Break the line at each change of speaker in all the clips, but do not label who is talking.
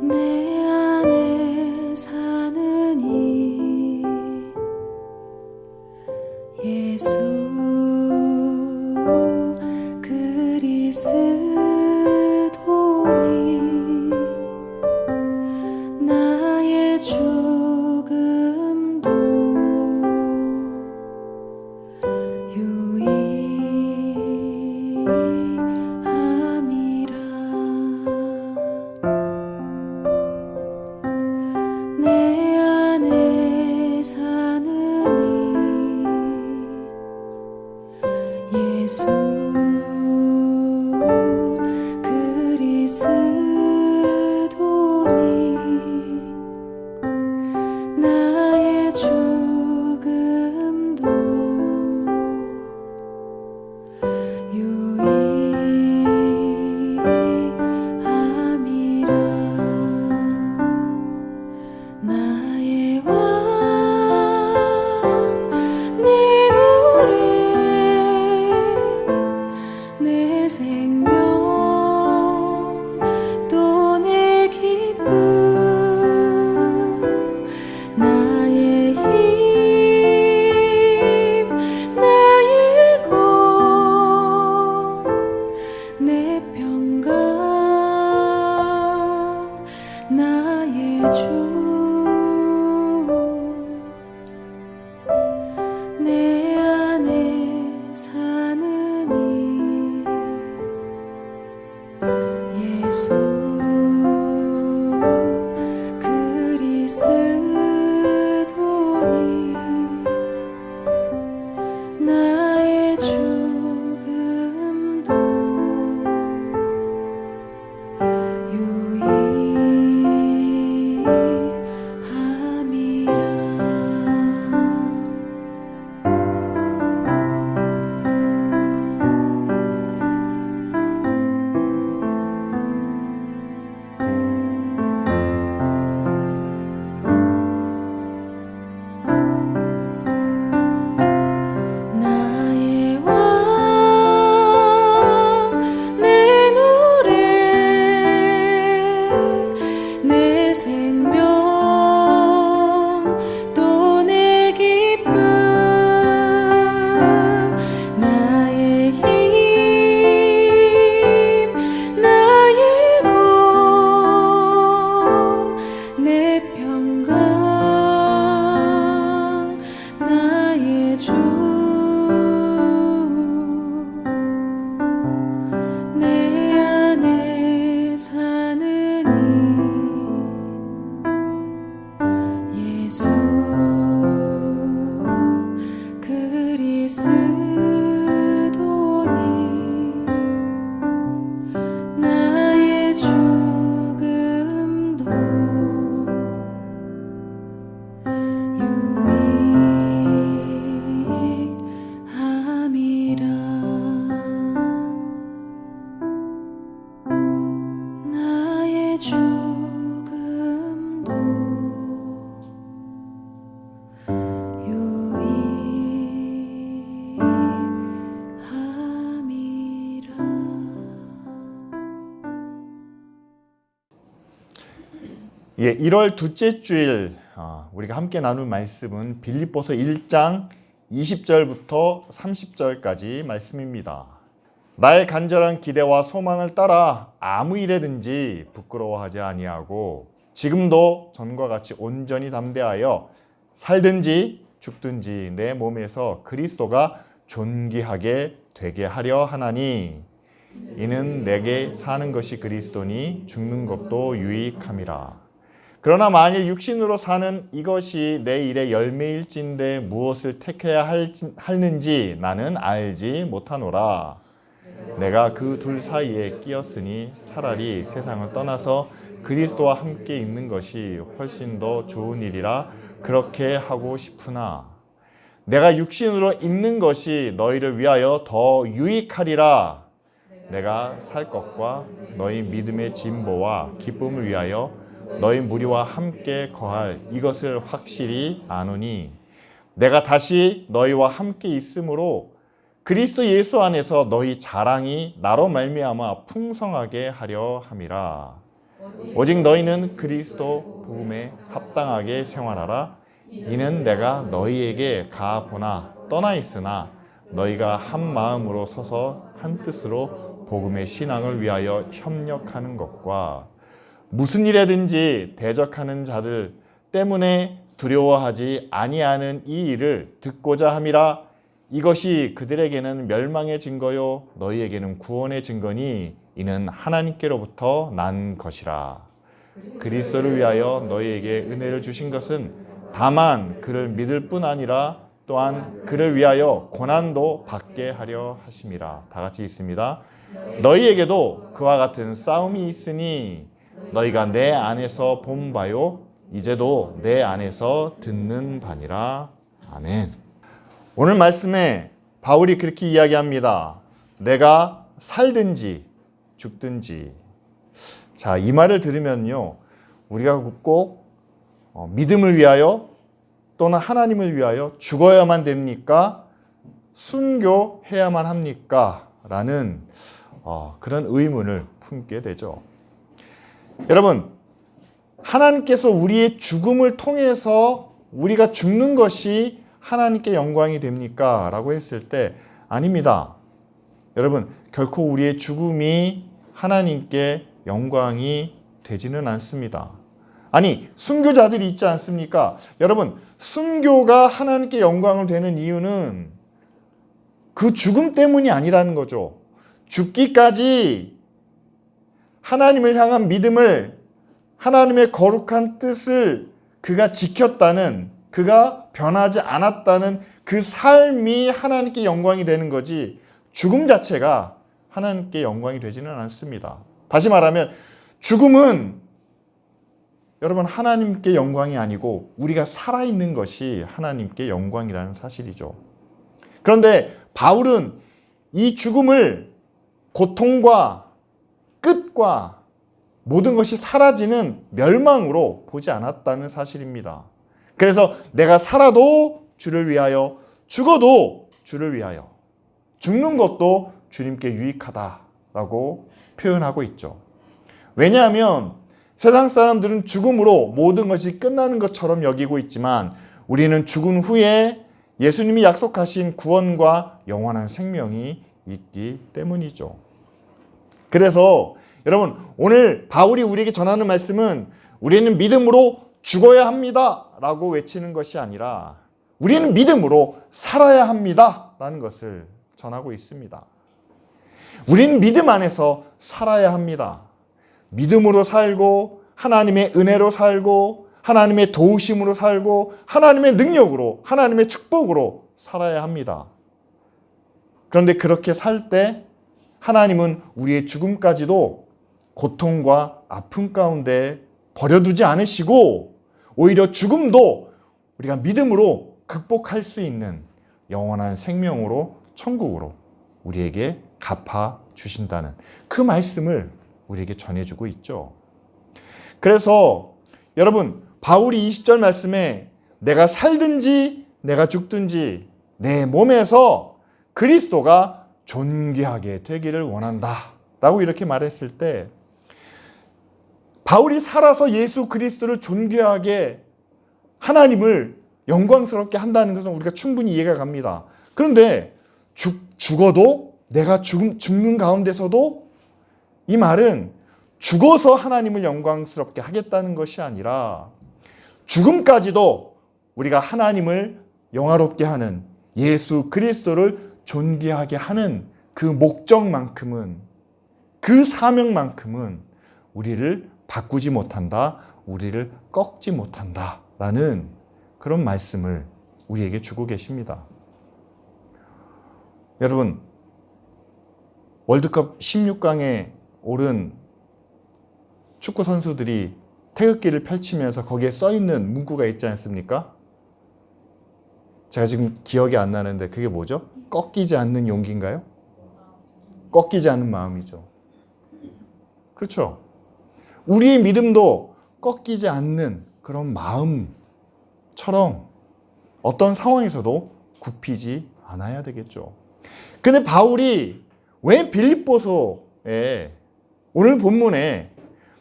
내 안에 사는 이 예수 그리스도니 나의 죽음도 유익함이라. 내 안에 사는 이 예수 그리스도니 나의 죽음도 유익함이라. 나의 왕 내 노래 내 생명 또 내 기쁨 나의 힘 나의 것 내 평강 나의 주 내 안에 사는 이 예수 그리스도니 나의 죽음도 유익함이라. 나의 왕 내 노래 내 생명 또 내 기쁨 나의 힘 나의 것 내 평강 나의 주 내 안에 사는 이 예수 그리스도니 나의 죽음도 유익함이라. 나의 죽음도 유익함이라.
예, 1월 둘째 주일 우리가 함께 나눌 말씀은 빌립보서 1장 20절부터 30절까지 말씀입니다. 나의 간절한 기대와 소망을 따라 아무 일에든지 부끄러워하지 아니하고 지금도 전과 같이 온전히 담대하여 살든지 죽든지 내 몸에서 그리스도가 존귀하게 되게 하려 하나니 이는 내게 사는 것이 그리스도니 죽는 것도 유익함이라. 그러나 만일 육신으로 사는 이것이 내 일의 열매일진데 무엇을 택해야 할는지 나는 알지 못하노라. 내가 그 둘 사이에 끼었으니 차라리 세상을 떠나서 그리스도와 함께 있는 것이 훨씬 더 좋은 일이라 그렇게 하고 싶으나 내가 육신으로 있는 것이 너희를 위하여 더 유익하리라. 내가 살 것과 너희 믿음의 진보와 기쁨을 위하여 너희 무리와 함께 거할 이것을 확실히 아노니 내가 다시 너희와 함께 있으므로 그리스도 예수 안에서 너희 자랑이 나로 말미암아 풍성하게 하려 함이라. 오직 너희는 그리스도 복음에 합당하게 생활하라. 이는 내가 너희에게 가보나 떠나 있으나 너희가 한 마음으로 서서 한 뜻으로 복음의 신앙을 위하여 협력하는 것과 무슨 일에든지 대적하는 자들 때문에 두려워하지 아니하는 이 일을 듣고자 함이라. 이것이 그들에게는 멸망의 증거요 너희에게는 구원의 증거니 이는 하나님께로부터 난 것이라. 그리스도를 위하여 너희에게 은혜를 주신 것은 다만 그를 믿을 뿐 아니라 또한 그를 위하여 고난도 받게 하려 하심이라. 다 같이 있습니다. 너희에게도 그와 같은 싸움이 있으니 너희가 내 안에서 본 바요 이제도 내 안에서 듣는 바니라. 아멘. 오늘 말씀에 바울이 그렇게 이야기합니다. 내가 살든지 죽든지. 자, 이 말을 들으면요, 우리가 꼭 믿음을 위하여 또는 하나님을 위하여 죽어야만 됩니까? 순교해야만 합니까? 라는 그런 의문을 품게 되죠. 여러분, 하나님께서 우리의 죽음을 통해서 우리가 죽는 것이 하나님께 영광이 됩니까? 라고 했을 때 아닙니다. 여러분, 결코 우리의 죽음이 하나님께 영광이 되지는 않습니다. 아니, 순교자들이 있지 않습니까? 여러분, 순교가 하나님께 영광을 되는 이유는 그 죽음 때문이 아니라는 거죠. 죽기까지 하나님을 향한 믿음을, 하나님의 거룩한 뜻을 그가 지켰다는, 그가 변하지 않았다는 그 삶이 하나님께 영광이 되는 거지, 죽음 자체가 하나님께 영광이 되지는 않습니다. 다시 말하면 죽음은 여러분 하나님께 영광이 아니고 우리가 살아있는 것이 하나님께 영광이라는 사실이죠. 그런데 바울은 이 죽음을 고통과 끝과 모든 것이 사라지는 멸망으로 보지 않았다는 사실입니다. 그래서 내가 살아도 주를 위하여, 죽어도 주를 위하여, 죽는 것도 주님께 유익하다라고 표현하고 있죠. 왜냐하면 세상 사람들은 죽음으로 모든 것이 끝나는 것처럼 여기고 있지만 우리는 죽은 후에 예수님이 약속하신 구원과 영원한 생명이 있기 때문이죠. 그래서 여러분, 오늘 바울이 우리에게 전하는 말씀은 우리는 믿음으로 죽어야 합니다 라고 외치는 것이 아니라 우리는 믿음으로 살아야 합니다 라는 것을 전하고 있습니다. 우리는 믿음 안에서 살아야 합니다. 믿음으로 살고 하나님의 은혜로 살고 하나님의 도우심으로 살고 하나님의 능력으로, 하나님의 축복으로 살아야 합니다. 그런데 그렇게 살 때 하나님은 우리의 죽음까지도 고통과 아픔 가운데 버려두지 않으시고 오히려 죽음도 우리가 믿음으로 극복할 수 있는 영원한 생명으로, 천국으로 우리에게 갚아 주신다는 그 말씀을 우리에게 전해주고 있죠. 그래서 여러분, 바울이 20절 말씀에 내가 살든지 내가 죽든지 내 몸에서 그리스도가 존귀하게 되기를 원한다 라고 이렇게 말했을 때 바울이 살아서 예수 그리스도를 존귀하게, 하나님을 영광스럽게 한다는 것은 우리가 충분히 이해가 갑니다. 그런데 죽어도, 내가 죽는 가운데서도 이 말은 죽어서 하나님을 영광스럽게 하겠다는 것이 아니라 죽음까지도 우리가 하나님을 영화롭게 하는, 예수 그리스도를 존귀하게 하는 그 목적만큼은, 그 사명만큼은 우리를 바꾸지 못한다, 우리를 꺾지 못한다 라는 그런 말씀을 우리에게 주고 계십니다. 여러분, 월드컵 16강에 오른 축구 선수들이 태극기를 펼치면서 거기에 써있는 문구가 있지 않습니까? 제가 지금 기억이 안 나는데 그게 뭐죠? 꺾이지 않는 용기인가요? 꺾이지 않는 마음이죠. 그렇죠? 우리의 믿음도 꺾이지 않는 그런 마음처럼 어떤 상황에서도 굽히지 않아야 되겠죠. 근데 바울이 왜 빌립보서에 오늘 본문에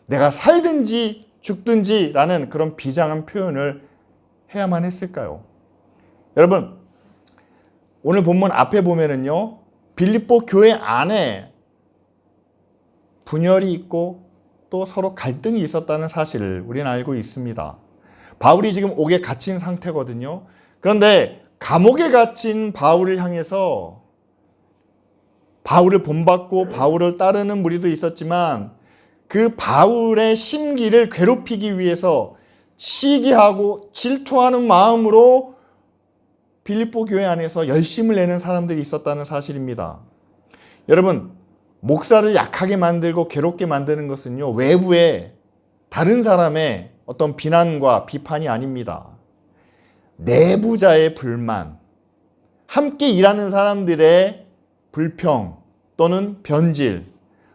내가 살든지 죽든지라는 그런 비장한 표현을 해야만 했을까요? 여러분, 오늘 본문 앞에 보면은요, 빌립보 교회 안에 분열이 있고 또 서로 갈등이 있었다는 사실을 우리는 알고 있습니다. 바울이 지금 옥에 갇힌 상태거든요. 그런데 감옥에 갇힌 바울을 향해서 바울을 본받고 바울을 따르는 무리도 있었지만 그 바울의 심기를 괴롭히기 위해서 시기하고 질투하는 마음으로 빌립보 교회 안에서 열심을 내는 사람들이 있었다는 사실입니다. 여러분, 목사를 약하게 만들고 괴롭게 만드는 것은요, 외부의 다른 사람의 어떤 비난과 비판이 아닙니다. 내부자의 불만, 함께 일하는 사람들의 불평 또는 변질,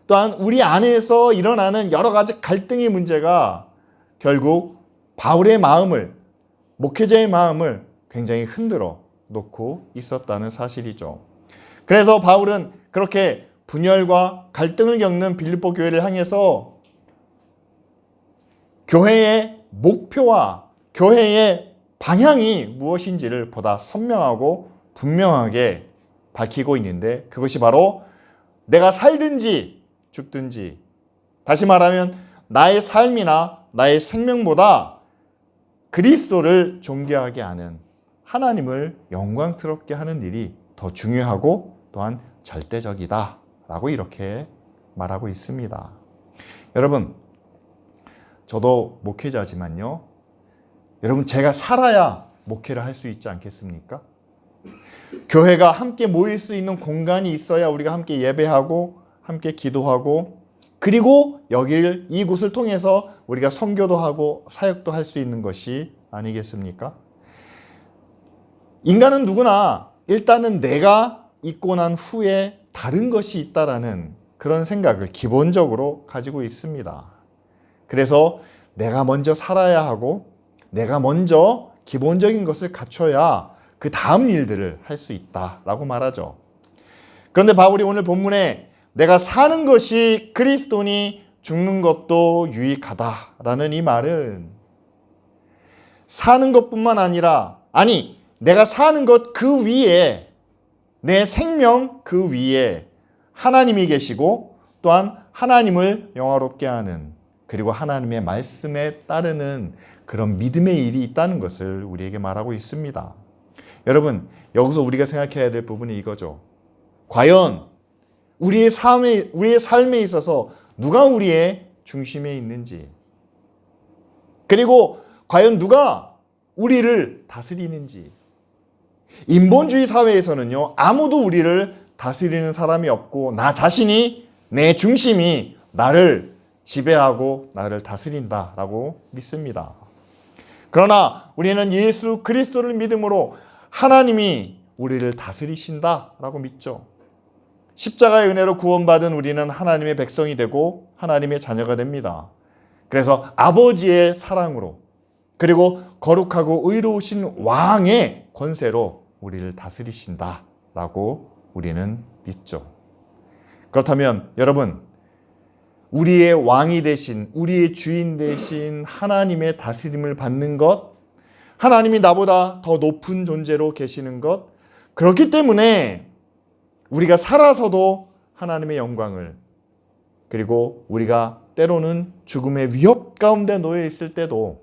또한 우리 안에서 일어나는 여러 가지 갈등의 문제가 결국 바울의 마음을, 목회자의 마음을 굉장히 흔들어 놓고 있었다는 사실이죠. 그래서 바울은 그렇게 분열과 갈등을 겪는 빌립보 교회를 향해서 교회의 목표와 교회의 방향이 무엇인지를 보다 선명하고 분명하게 밝히고 있는데, 그것이 바로 내가 살든지 죽든지, 다시 말하면 나의 삶이나 나의 생명보다 그리스도를 존귀하게 하는, 하나님을 영광스럽게 하는 일이 더 중요하고 또한 절대적이다 라고 이렇게 말하고 있습니다. 여러분, 저도 목회자지만요, 여러분, 제가 살아야 목회를 할 수 있지 않겠습니까? 교회가 함께 모일 수 있는 공간이 있어야 우리가 함께 예배하고 함께 기도하고, 그리고 이곳을 통해서 우리가 선교도 하고 사역도 할 수 있는 것이 아니겠습니까? 인간은 누구나 일단은 내가 있고 난 후에 다른 것이 있다라는 그런 생각을 기본적으로 가지고 있습니다. 그래서 내가 먼저 살아야 하고 내가 먼저 기본적인 것을 갖춰야 그 다음 일들을 할 수 있다라고 말하죠. 그런데 바울이 오늘 본문에 내가 사는 것이 그리스도니 죽는 것도 유익하다라는 이 말은 사는 것뿐만 아니라, 내가 사는 것 그 위에, 내 생명 그 위에 하나님이 계시고 또한 하나님을 영화롭게 하는, 그리고 하나님의 말씀에 따르는 그런 믿음의 일이 있다는 것을 우리에게 말하고 있습니다. 여러분, 여기서 우리가 생각해야 될 부분이 이거죠. 과연 우리의 삶에 있어서 누가 우리의 중심에 있는지, 그리고 과연 누가 우리를 다스리는지. 인본주의 사회에서는요, 아무도 우리를 다스리는 사람이 없고 나 자신이, 내 중심이 나를 지배하고 나를 다스린다라고 믿습니다. 그러나 우리는 예수 그리스도를 믿음으로 하나님이 우리를 다스리신다라고 믿죠. 십자가의 은혜로 구원받은 우리는 하나님의 백성이 되고 하나님의 자녀가 됩니다. 그래서 아버지의 사랑으로, 그리고 거룩하고 의로우신 왕의 권세로 우리를 다스리신다라고 우리는 믿죠. 그렇다면 여러분, 우리의 왕이 되신, 우리의 주인 되신 하나님의 다스림을 받는 것, 하나님이 나보다 더 높은 존재로 계시는 것, 그렇기 때문에 우리가 살아서도 하나님의 영광을, 그리고 우리가 때로는 죽음의 위협 가운데 놓여 있을 때도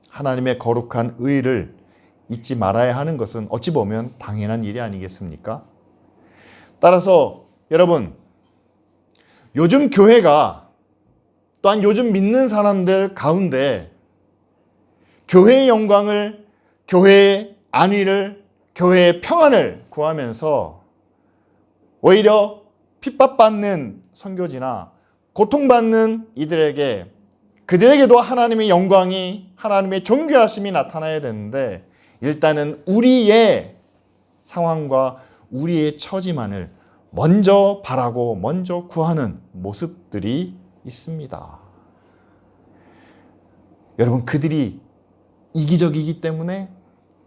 하나님의 거룩한 의를 잊지 말아야 하는 것은 어찌 보면 당연한 일이 아니겠습니까? 따라서 여러분, 요즘 교회가, 또한 요즘 믿는 사람들 가운데 교회의 영광을, 교회의 안위를, 교회의 평안을 구하면서 오히려 핍박받는 선교지나 고통받는 이들에게, 그들에게도 하나님의 영광이, 하나님의 존귀하심이 나타나야 되는데, 일단은 우리의 상황과 우리의 처지만을 먼저 바라고 먼저 구하는 모습들이 있습니다. 여러분, 그들이 이기적이기 때문에,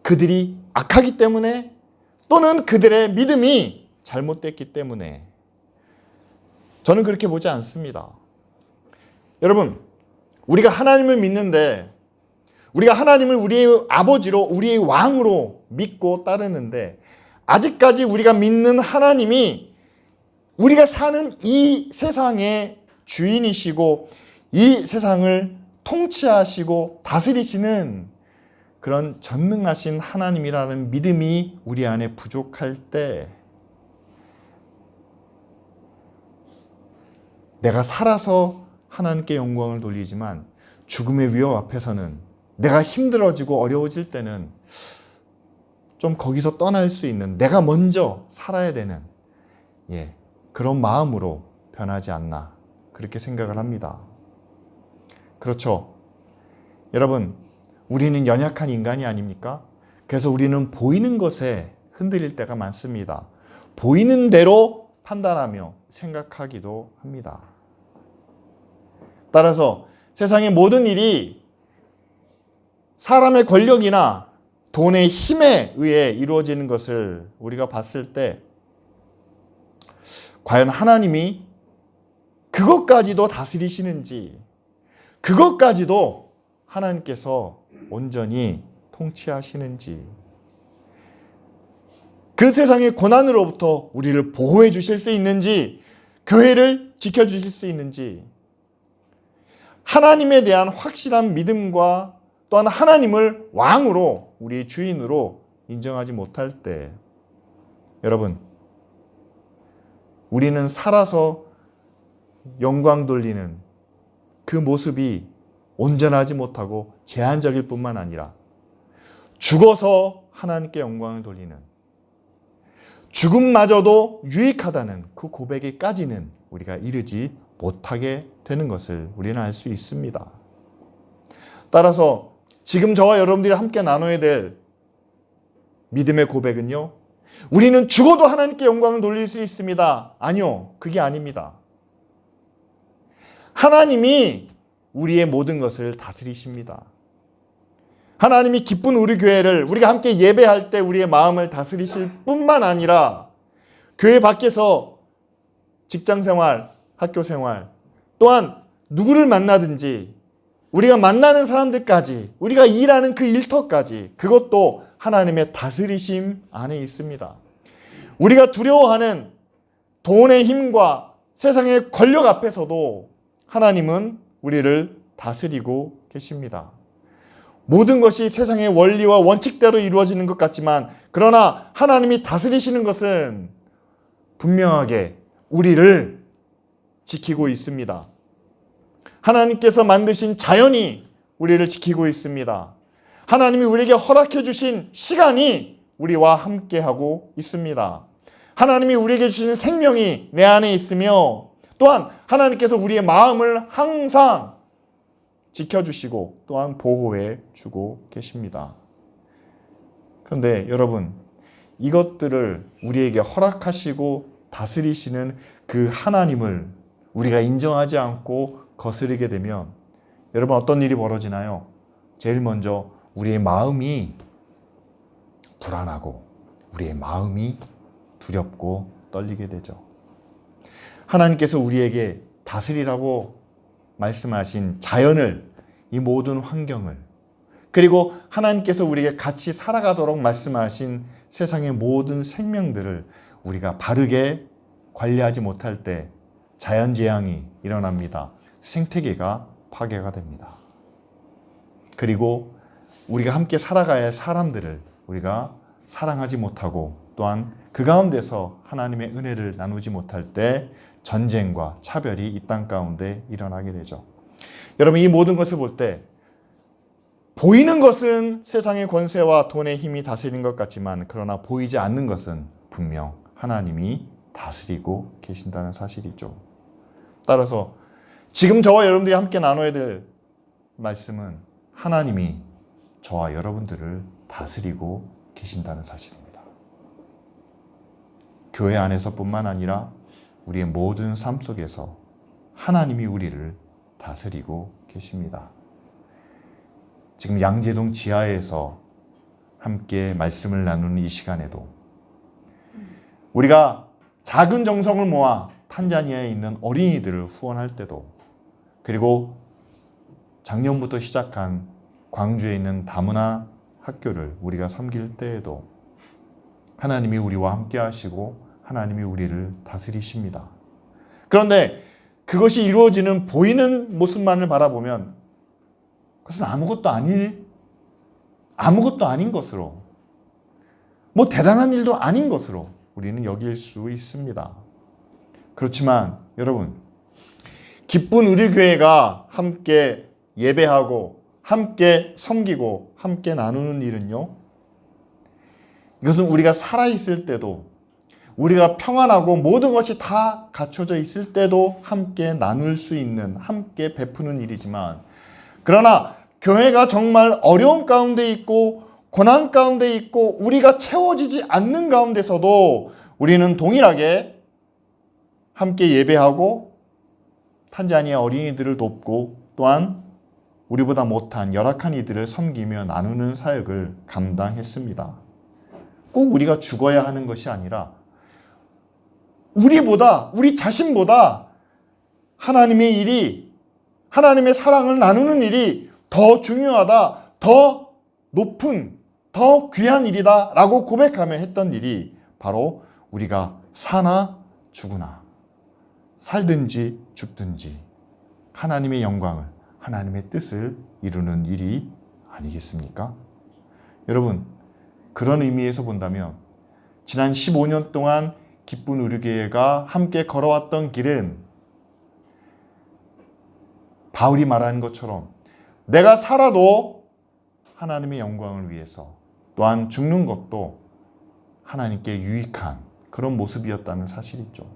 그들이 악하기 때문에, 또는 그들의 믿음이 잘못됐기 때문에, 저는 그렇게 보지 않습니다. 여러분, 우리가 하나님을 믿는데, 우리가 하나님을 우리의 아버지로, 우리의 왕으로 믿고 따르는데, 아직까지 우리가 믿는 하나님이 우리가 사는 이 세상의 주인이시고 이 세상을 통치하시고 다스리시는 그런 전능하신 하나님이라는 믿음이 우리 안에 부족할 때, 내가 살아서 하나님께 영광을 돌리지만 죽음의 위협 앞에서는, 내가 힘들어지고 어려워질 때는 좀 거기서 떠날 수 있는, 내가 먼저 살아야 되는 그런 마음으로 변하지 않나, 그렇게 생각을 합니다. 그렇죠. 여러분, 우리는 연약한 인간이 아닙니까? 그래서 우리는 보이는 것에 흔들릴 때가 많습니다. 보이는 대로 판단하며 생각하기도 합니다. 따라서 세상의 모든 일이 사람의 권력이나 돈의 힘에 의해 이루어지는 것을 우리가 봤을 때, 과연 하나님이 그것까지도 다스리시는지, 그것까지도 하나님께서 온전히 통치하시는지, 그 세상의 고난으로부터 우리를 보호해 주실 수 있는지, 교회를 지켜주실 수 있는지, 하나님에 대한 확실한 믿음과 또한 하나님을 왕으로, 우리의 주인으로 인정하지 못할 때, 여러분, 우리는 살아서 영광 돌리는 그 모습이 온전하지 못하고 제한적일 뿐만 아니라 죽어서 하나님께 영광을 돌리는, 죽음마저도 유익하다는 그 고백에까지는 우리가 이르지 못하게 되는 것을 우리는 알 수 있습니다. 따라서 지금 저와 여러분들이 함께 나눠야 될 믿음의 고백은요, 우리는 죽어도 하나님께 영광을 돌릴 수 있습니다. 아니요, 그게 아닙니다. 하나님이 우리의 모든 것을 다스리십니다. 하나님이 기쁜 우리 교회를, 우리가 함께 예배할 때 우리의 마음을 다스리실 뿐만 아니라 교회 밖에서 직장생활, 학교생활, 또한 누구를 만나든지 우리가 만나는 사람들까지, 우리가 일하는 그 일터까지, 그것도 하나님의 다스리심 안에 있습니다. 우리가 두려워하는 돈의 힘과 세상의 권력 앞에서도 하나님은 우리를 다스리고 계십니다. 모든 것이 세상의 원리와 원칙대로 이루어지는 것 같지만, 그러나 하나님이 다스리시는 것은 분명하게 우리를 지키고 있습니다. 하나님께서 만드신 자연이 우리를 지키고 있습니다. 하나님이 우리에게 허락해 주신 시간이 우리와 함께하고 있습니다. 하나님이 우리에게 주시는 생명이 내 안에 있으며, 또한 하나님께서 우리의 마음을 항상 지켜주시고 또한 보호해 주고 계십니다. 그런데 여러분, 이것들을 우리에게 허락하시고 다스리시는 그 하나님을 우리가 인정하지 않고 거스르게 되면 여러분, 어떤 일이 벌어지나요? 제일 먼저 우리의 마음이 불안하고 우리의 마음이 두렵고 떨리게 되죠. 하나님께서 우리에게 다스리라고 말씀하신 자연을, 이 모든 환경을, 그리고 하나님께서 우리에게 같이 살아가도록 말씀하신 세상의 모든 생명들을 우리가 바르게 관리하지 못할 때 자연재앙이 일어납니다. 생태계가 파괴가 됩니다. 그리고 우리가 함께 살아가야 할 사람들을 우리가 사랑하지 못하고, 또한 그 가운데서 하나님의 은혜를 나누지 못할 때 전쟁과 차별이 이 땅 가운데 일어나게 되죠. 여러분, 이 모든 것을 볼 때 보이는 것은 세상의 권세와 돈의 힘이 다스리는 것 같지만, 그러나 보이지 않는 것은 분명 하나님이 다스리고 계신다는 사실이죠. 따라서 지금 저와 여러분들이 함께 나눠야 될 말씀은 하나님이 저와 여러분들을 다스리고 계신다는 사실입니다. 교회 안에서뿐만 아니라 우리의 모든 삶 속에서 하나님이 우리를 다스리고 계십니다. 지금 양재동 지하에서 함께 말씀을 나누는 이 시간에도 우리가 작은 정성을 모아 탄자니아에 있는 어린이들을 후원할 때도, 그리고 작년부터 시작한 광주에 있는 다문화 학교를 우리가 섬길 때에도 하나님이 우리와 함께 하시고 하나님이 우리를 다스리십니다. 그런데 그것이 이루어지는 보이는 모습만을 바라보면 그것은 아무것도 아닌 것으로, 뭐 대단한 일도 아닌 것으로 우리는 여길 수 있습니다. 그렇지만 여러분, 기쁜 우리교회가 함께 예배하고 함께 섬기고 함께 나누는 일은요, 이것은 우리가 살아있을 때도, 우리가 평안하고 모든 것이 다 갖춰져 있을 때도 함께 나눌 수 있는, 함께 베푸는 일이지만, 그러나 교회가 정말 어려운 가운데 있고 고난 가운데 있고 우리가 채워지지 않는 가운데서도 우리는 동일하게 함께 예배하고 탄자니아 어린이들을 돕고 또한 우리보다 못한 열악한 이들을 섬기며 나누는 사역을 감당했습니다. 꼭 우리가 죽어야 하는 것이 아니라 우리 자신보다 하나님의 일이, 하나님의 사랑을 나누는 일이 더 중요하다, 더 높은, 더 귀한 일이다 라고 고백하며 했던 일이 바로 우리가 사나 죽으나, 살든지 죽든지 하나님의 영광을, 하나님의 뜻을 이루는 일이 아니겠습니까? 여러분, 그런 의미에서 본다면 지난 15년 동안 기쁜 우리교회가 함께 걸어왔던 길은 바울이 말하는 것처럼 내가 살아도 하나님의 영광을 위해서, 또한 죽는 것도 하나님께 유익한 그런 모습이었다는 사실이죠.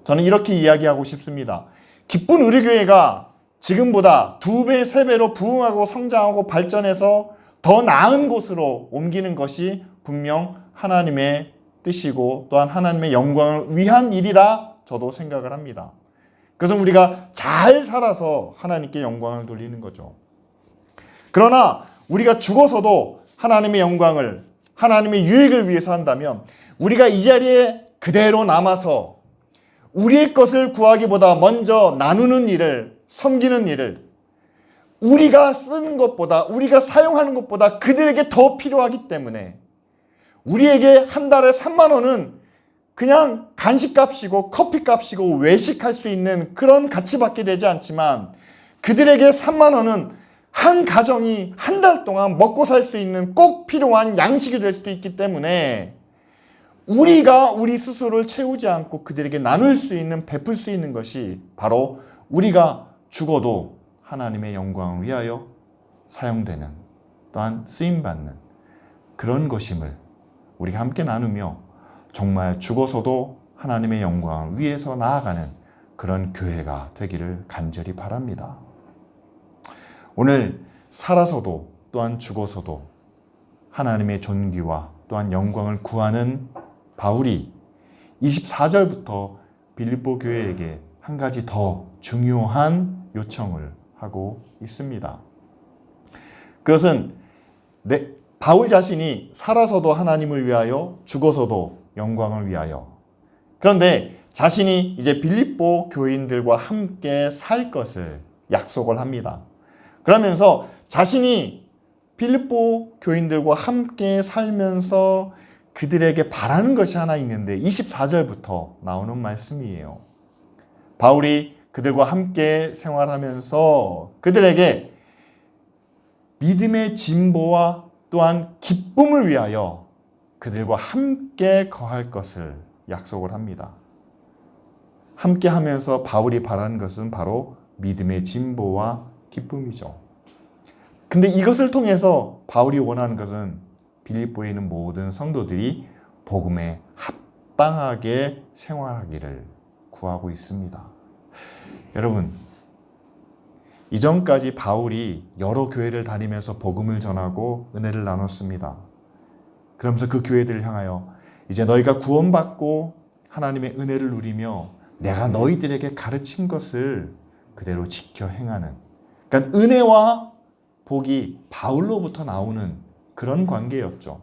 저는 이렇게 이야기하고 싶습니다. 기쁜 우리교회가 지금보다 2배, 3배로 부흥하고 성장하고 발전해서 더 나은 곳으로 옮기는 것이 분명 하나님의 뜻이고 또한 하나님의 영광을 위한 일이라 저도 생각을 합니다. 그것은 우리가 잘 살아서 하나님께 영광을 돌리는 거죠. 그러나 우리가 죽어서도 하나님의 영광을, 하나님의 유익을 위해서 한다면 우리가 이 자리에 그대로 남아서 우리의 것을 구하기보다 먼저 나누는 일을, 섬기는 일을, 우리가 쓰는 것보다, 우리가 사용하는 것보다 그들에게 더 필요하기 때문에 우리에게 한 달에 3만 원은 그냥 간식값이고 커피값이고 외식할 수 있는 그런 가치밖에 되지 않지만, 그들에게 3만 원은 한 가정이 한 달 동안 먹고 살 수 있는 꼭 필요한 양식이 될 수도 있기 때문에 우리가 우리 스스로를 채우지 않고 그들에게 나눌 수 있는, 베풀 수 있는 것이 바로 우리가 죽어도 하나님의 영광을 위하여 사용되는, 또한 쓰임받는 그런 것임을 우리가 함께 나누며 정말 죽어서도 하나님의 영광을 위해서 나아가는 그런 교회가 되기를 간절히 바랍니다. 오늘 살아서도 또한 죽어서도 하나님의 존귀와 또한 영광을 구하는 바울이 24절부터 빌립보 교회에게 한 가지 더 중요한 요청을 하고 있습니다. 그것은 바울 자신이 살아서도 하나님을 위하여, 죽어서도 영광을 위하여, 그런데 자신이 이제 빌립보 교인들과 함께 살 것을 약속을 합니다. 그러면서 자신이 빌립보 교인들과 함께 살면서 그들에게 바라는 것이 하나 있는데 24절부터 나오는 말씀이에요. 바울이 그들과 함께 생활하면서 그들에게 믿음의 진보와 또한 기쁨을 위하여 그들과 함께 거할 것을 약속을 합니다. 함께 하면서 바울이 바라는 것은 바로 믿음의 진보와 기쁨이죠. 근데 이것을 통해서 바울이 원하는 것은 빌립보에 있는 모든 성도들이 복음에 합당하게 생활하기를 구하고 있습니다. 여러분, 이전까지 바울이 여러 교회를 다니면서 복음을 전하고 은혜를 나눴습니다. 그러면서 그 교회들을 향하여 이제 너희가 구원받고 하나님의 은혜를 누리며 내가 너희들에게 가르친 것을 그대로 지켜 행하는, 그러니까 은혜와 복이 바울로부터 나오는 그런 관계였죠.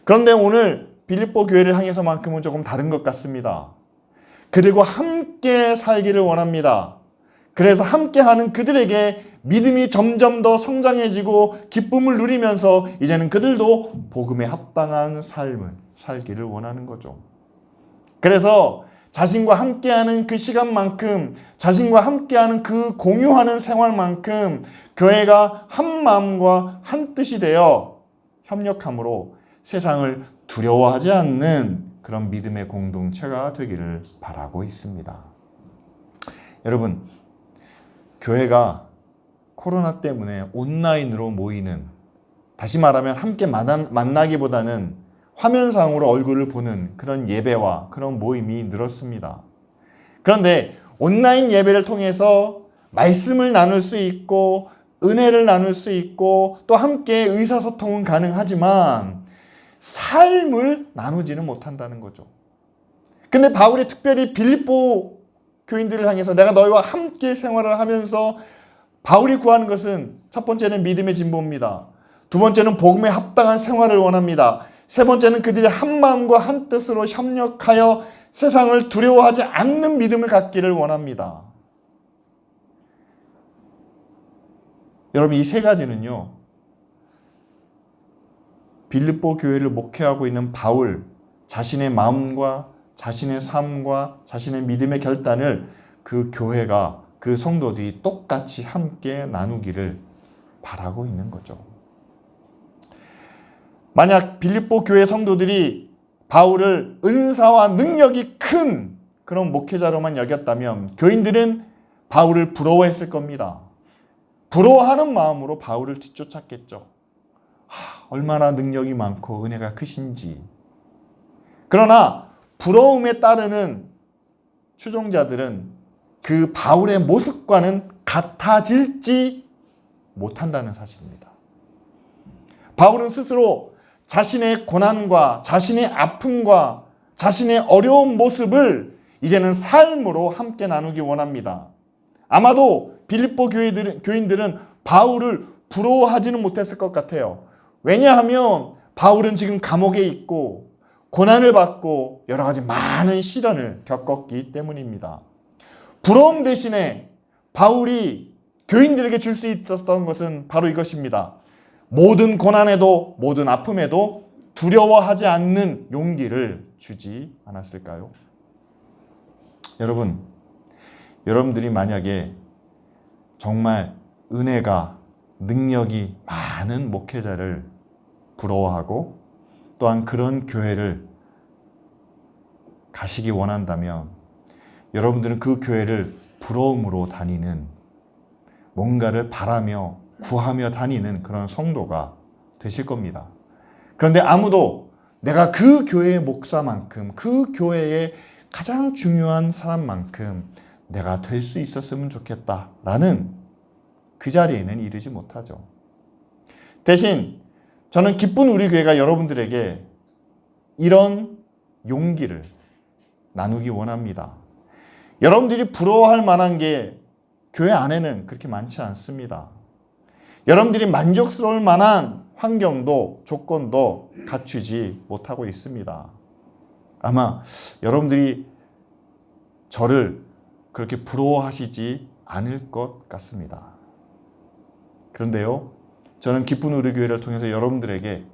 그런데 오늘 빌립보 교회를 향해서만큼은 조금 다른 것 같습니다. 그리고 함께 살기를 원합니다. 그래서 함께하는 그들에게 믿음이 점점 더 성장해지고 기쁨을 누리면서 이제는 그들도 복음에 합당한 삶을 살기를 원하는 거죠. 그래서 자신과 함께하는 그 시간만큼, 자신과 함께하는 그 공유하는 생활만큼 교회가 한 마음과 한 뜻이 되어 협력함으로 세상을 두려워하지 않는 그런 믿음의 공동체가 되기를 바라고 있습니다. 여러분, 교회가 코로나 때문에 온라인으로 모이는, 다시 말하면 함께 만나기보다는 화면상으로 얼굴을 보는 그런 예배와 그런 모임이 늘었습니다. 그런데 온라인 예배를 통해서 말씀을 나눌 수 있고 은혜를 나눌 수 있고 또 함께 의사소통은 가능하지만 삶을 나누지는 못한다는 거죠. 근데 바울이 특별히 빌립보 교인들을 향해서 내가 너희와 함께 생활을 하면서 바울이 구하는 것은 첫 번째는 믿음의 진보입니다. 두 번째는 복음에 합당한 생활을 원합니다. 세 번째는 그들이 한 마음과 한 뜻으로 협력하여 세상을 두려워하지 않는 믿음을 갖기를 원합니다. 여러분, 이 세 가지는요, 빌립보 교회를 목회하고 있는 바울 자신의 마음과 자신의 삶과 자신의 믿음의 결단을 그 교회가, 그 성도들이 똑같이 함께 나누기를 바라고 있는 거죠. 만약 빌립보 교회 성도들이 바울을 은사와 능력이 큰 그런 목회자로만 여겼다면 교인들은 바울을 부러워했을 겁니다. 부러워하는 마음으로 바울을 뒤쫓았겠죠. 얼마나 능력이 많고 은혜가 크신지. 그러나 부러움에 따르는 추종자들은 그 바울의 모습과는 같아질지 못한다는 사실입니다. 바울은 스스로 자신의 고난과 자신의 아픔과 자신의 어려운 모습을 이제는 삶으로 함께 나누기 원합니다. 아마도 빌립보 교인들은 바울을 부러워하지는 못했을 것 같아요. 왜냐하면 바울은 지금 감옥에 있고 고난을 받고 여러 가지 많은 시련을 겪었기 때문입니다. 부러움 대신에 바울이 교인들에게 줄 수 있었던 것은 바로 이것입니다. 모든 고난에도 모든 아픔에도 두려워하지 않는 용기를 주지 않았을까요? 여러분들이 만약에 정말 은혜가 능력이 많은 목회자를 부러워하고 또한 그런 교회를 가시기 원한다면 여러분들은 그 교회를 부러움으로 다니는, 뭔가를 바라며 구하며 다니는 그런 성도가 되실 겁니다. 그런데 아무도 내가 그 교회의 목사만큼, 그 교회의 가장 중요한 사람만큼 내가 될 수 있었으면 좋겠다라는 그 자리에는 이르지 못하죠. 대신 저는 기쁜 우리 교회가 여러분들에게 이런 용기를 나누기 원합니다. 여러분들이 부러워할 만한 게 교회 안에는 그렇게 많지 않습니다. 여러분들이 만족스러울 만한 환경도 조건도 갖추지 못하고 있습니다. 아마 여러분들이 저를 그렇게 부러워하시지 않을 것 같습니다. 그런데요, 저는 기쁜 우리 교회를 통해서 여러분들에게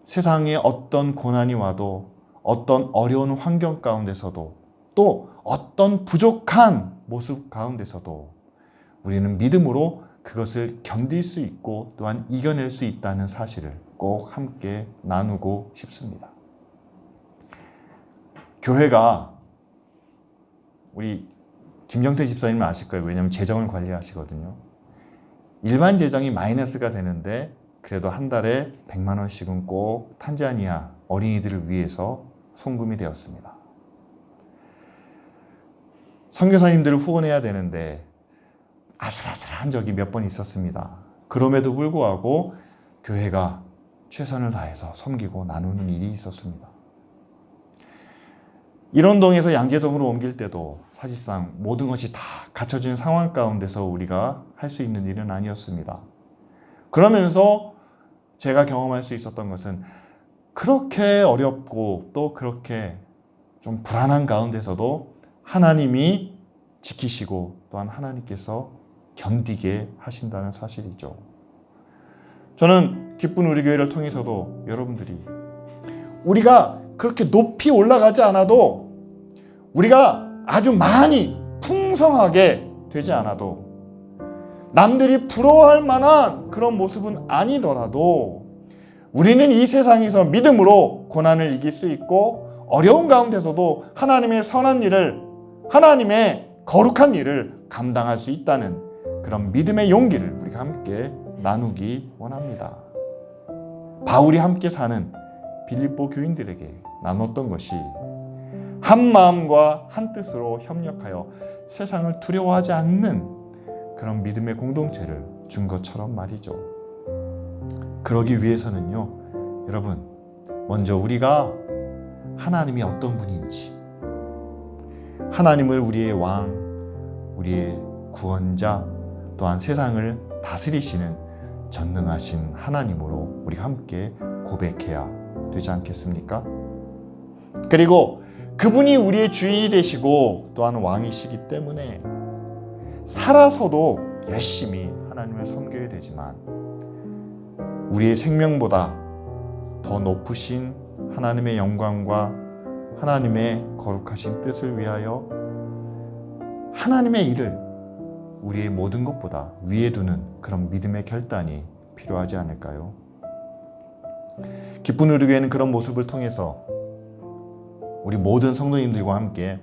세상에 어떤 고난이 와도 어떤 어려운 환경 가운데서도 또 어떤 부족한 모습 가운데서도 우리는 믿음으로 그것을 견딜 수 있고 또한 이겨낼 수 있다는 사실을 꼭 함께 나누고 싶습니다. 교회가, 우리 김경태 집사님은 아실 거예요. 왜냐하면 재정을 관리하시거든요. 일반 재정이 마이너스가 되는데 그래도 한 달에 100만 원씩은 꼭 탄자니아 어린이들을 위해서 송금이 되었습니다. 선교사님들을 후원해야 되는데 아슬아슬한 적이 몇 번 있었습니다. 그럼에도 불구하고 교회가 최선을 다해서 섬기고 나누는 일이 있었습니다. 일원동에서 양재동으로 옮길 때도 사실상 모든 것이 다 갖춰진 상황 가운데서 우리가 할 수 있는 일은 아니었습니다. 그러면서 제가 경험할 수 있었던 것은 그렇게 어렵고 또 그렇게 좀 불안한 가운데서도 하나님이 지키시고 또한 하나님께서 견디게 하신다는 사실이죠. 저는 기쁜 우리 교회를 통해서도 여러분들이 우리가 그렇게 높이 올라가지 않아도 우리가 아주 많이 풍성하게 되지 않아도 남들이 부러워할 만한 그런 모습은 아니더라도 우리는 이 세상에서 믿음으로 고난을 이길 수 있고 어려운 가운데서도 하나님의 선한 일을, 하나님의 거룩한 일을 감당할 수 있다는 그런 믿음의 용기를 우리가 함께 나누기 원합니다. 바울이 함께 사는 빌립보 교인들에게 나눴던 것이 한 마음과 한 뜻으로 협력하여 세상을 두려워하지 않는 그런 믿음의 공동체를 준 것처럼 말이죠. 그러기 위해서는요, 여러분, 먼저 우리가 하나님이 어떤 분인지, 하나님을 우리의 왕, 우리의 구원자, 또한 세상을 다스리시는 전능하신 하나님으로 우리가 함께 고백해야 되지 않겠습니까? 그리고 그분이 우리의 주인이 되시고 또한 왕이시기 때문에 살아서도 열심히 하나님을 섬겨야 되지만 우리의 생명보다 더 높으신 하나님의 영광과 하나님의 거룩하신 뜻을 위하여 하나님의 일을 우리의 모든 것보다 위에 두는 그런 믿음의 결단이 필요하지 않을까요? 기쁜 우리 교회는 그런 모습을 통해서 우리 모든 성도님들과 함께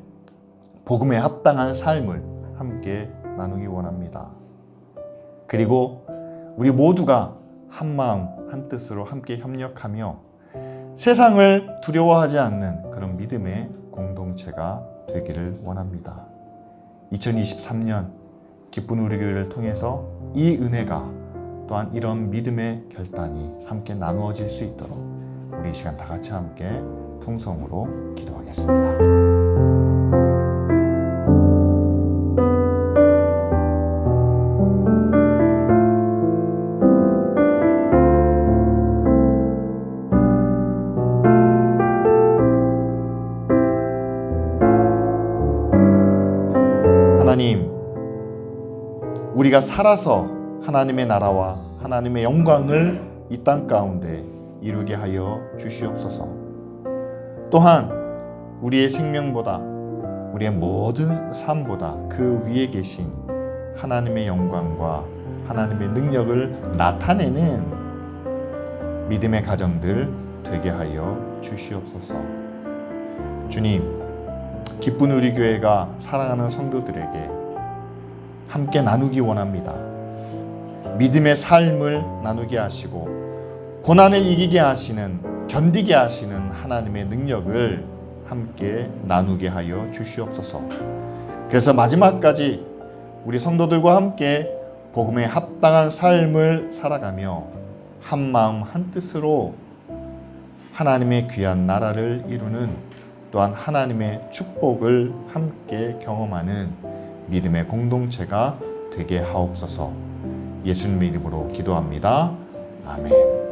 복음에 합당한 삶을 함께 나누기 원합니다. 그리고 우리 모두가 한 마음 한 뜻으로 함께 협력하며 세상을 두려워하지 않는 그런 믿음의 공동체가 되기를 원합니다. 2023년 기쁜 우리 교회를 통해서 이 은혜가 또한 이런 믿음의 결단이 함께 나누어질 수 있도록 우리 이 시간 다 같이 함께 통성으로 기도하겠습니다. 하나님, 우리가 살아서 하나님의 나라와 하나님의 영광을 이 땅 가운데 이루게 하여 주시옵소서. 또한 우리의 생명보다 우리의 모든 삶보다 그 위에 계신 하나님의 영광과 하나님의 능력을 나타내는 믿음의 가정들 되게 하여 주시옵소서. 주님, 기쁜 우리 교회가 사랑하는 성도들에게 함께 나누기 원합니다. 믿음의 삶을 나누게 하시고 고난을 이기게 하시는, 견디게 하시는 하나님의 능력을 함께 나누게 하여 주시옵소서. 그래서 마지막까지 우리 성도들과 함께 복음에 합당한 삶을 살아가며 한 마음 한 뜻으로 하나님의 귀한 나라를 이루는, 또한 하나님의 축복을 함께 경험하는 믿음의 공동체가 되게 하옵소서. 예수님의 이름으로 기도합니다. 아멘.